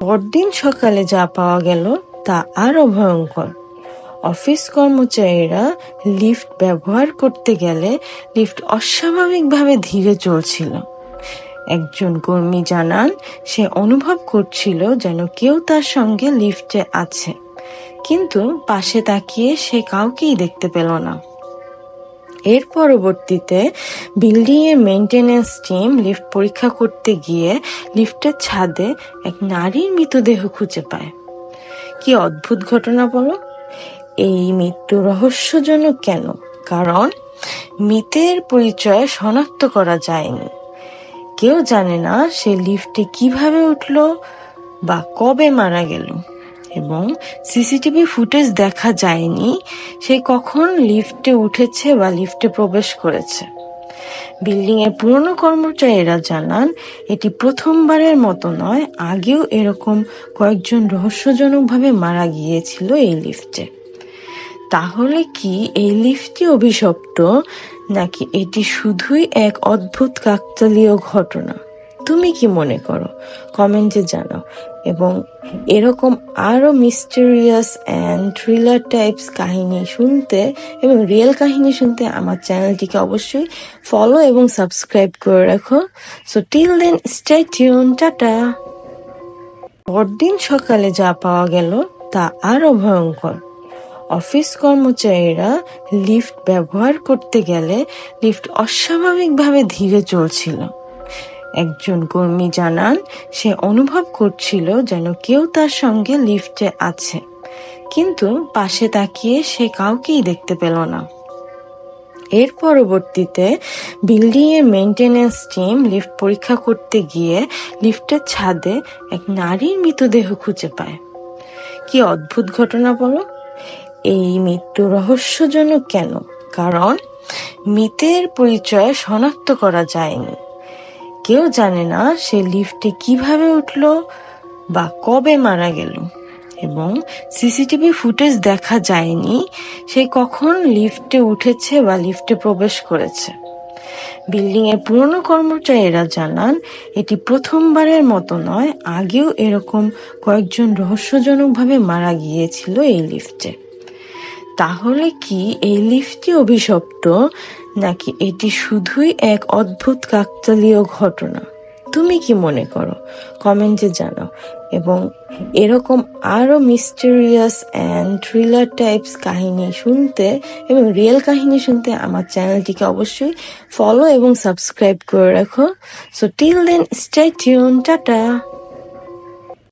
পরদিন সকালে যা পাওয়া গেল তা আরো ভয়ঙ্কর। অফিস কর্মচারীরা লিফট ব্যবহার করতে গেলে লিফট অস্বাভাবিকভাবে ধীরে চলছিল। একজন কর্মী জানান, সে অনুভব করছিল যেন কেউ তার সঙ্গে লিফটে আছে, কিন্তু পাশে তাকিয়ে সে কাউকেই দেখতে পেল না। এর পরবর্তীতে বিল্ডিং এর মেইনটেনেন্স টিম লিফট পরীক্ষা করতে গিয়ে লিফটের ছাদে এক নারীর মৃতদেহ খুঁজে পায়। কি অদ্ভুত ঘটনা বলো। এই মৃত্যু রহস্যজনক কেন? কারণ মৃতের পরিচয় শনাক্ত করা যায়নি। কেউ জানে না সে লিফটে কিভাবে উঠলো বা কবে মারা গেল, এবং সিসিটিভি ফুটেজ দেখা যায়নি সে কখন লিফটে উঠেছে বা লিফটে প্রবেশ করেছে। বিল্ডিং এর পুরনো কর্মচারীরা জানান, এটি প্রথমবারের মতো নয়, আগেও এরকম কয়েকজন রহস্যজনকভাবে মারা গিয়েছিল এই লিফটে। তাহলে কি এই লিফটটি অভিশপ্ত, নাকি এটি শুধুই এক অদ্ভুত কাকতালীয় ঘটনা? তুমি কি মনে করো? কমেন্টে জানাও। এবং এরকম আরো মিস্টেরিয়াস অ্যান্ড থ্রিলার টাইপস কাহিনী শুনতে এবং রিয়েল কাহিনী শুনতে আমার চ্যানেলটিকে অবশ্যই ফলো এবং সাবস্ক্রাইব করে রাখো। So till then, stay tune, tata. পরদিন সকালে যা পাওয়া গেল তা আরো ভয়ঙ্কর। অফিস কর্মচারীরা লিফট ব্যবহার করতে গেলে লিফট অস্বাভাবিকভাবে ধীরে চলছিল। একজন কর্মী জানান, সে অনুভব করছিল যেন কেউ তার সঙ্গে লিফটে আছে, কিন্তু পাশে তাকিয়ে সে কাউকেই দেখতে পেল না। এর পরবর্তীতে বিল্ডিং এর মেইনটেনেন্স টিম লিফট পরীক্ষা করতে গিয়ে লিফটের ছাদে এক নারীর মৃতদেহ খুঁজে পায়। কি অদ্ভুত ঘটনা বলো। এই মৃত্যু রহস্যজনক কেন? কারণ মৃতের পরিচয় শনাক্ত করা যায়নি। কেউ জানে না সে লিফটে কিভাবে উঠলো বা কবে মারা গেল, এবং সিসিটিভি ফুটেজ দেখা যায়নি সে কখন লিফটে উঠেছে বা লিফটে প্রবেশ করেছে। বিল্ডিং এর পুরনো কর্মচারীরা জানান, এটি প্রথমবারের মতো নয়, আগেও এরকম কয়েকজন রহস্যজনকভাবে মারা গিয়েছিল এই লিফটে। তাহলে কি এই লিফটটি অভিশপ্ত, নাকি এটি শুধুই এক অদ্ভুত কাকতালীয় ঘটনা? তুমি কি মনে করো? কমেন্টে জানাও। এবং এরকম আরো মিস্টেরিয়াস অ্যান্ড থ্রিলার টাইপস কাহিনী শুনতে এবং রিয়েল কাহিনী শুনতে আমার চ্যানেলটিকে অবশ্যই ফলো এবং সাবস্ক্রাইব করে রাখো। So till then, stay tune, tata.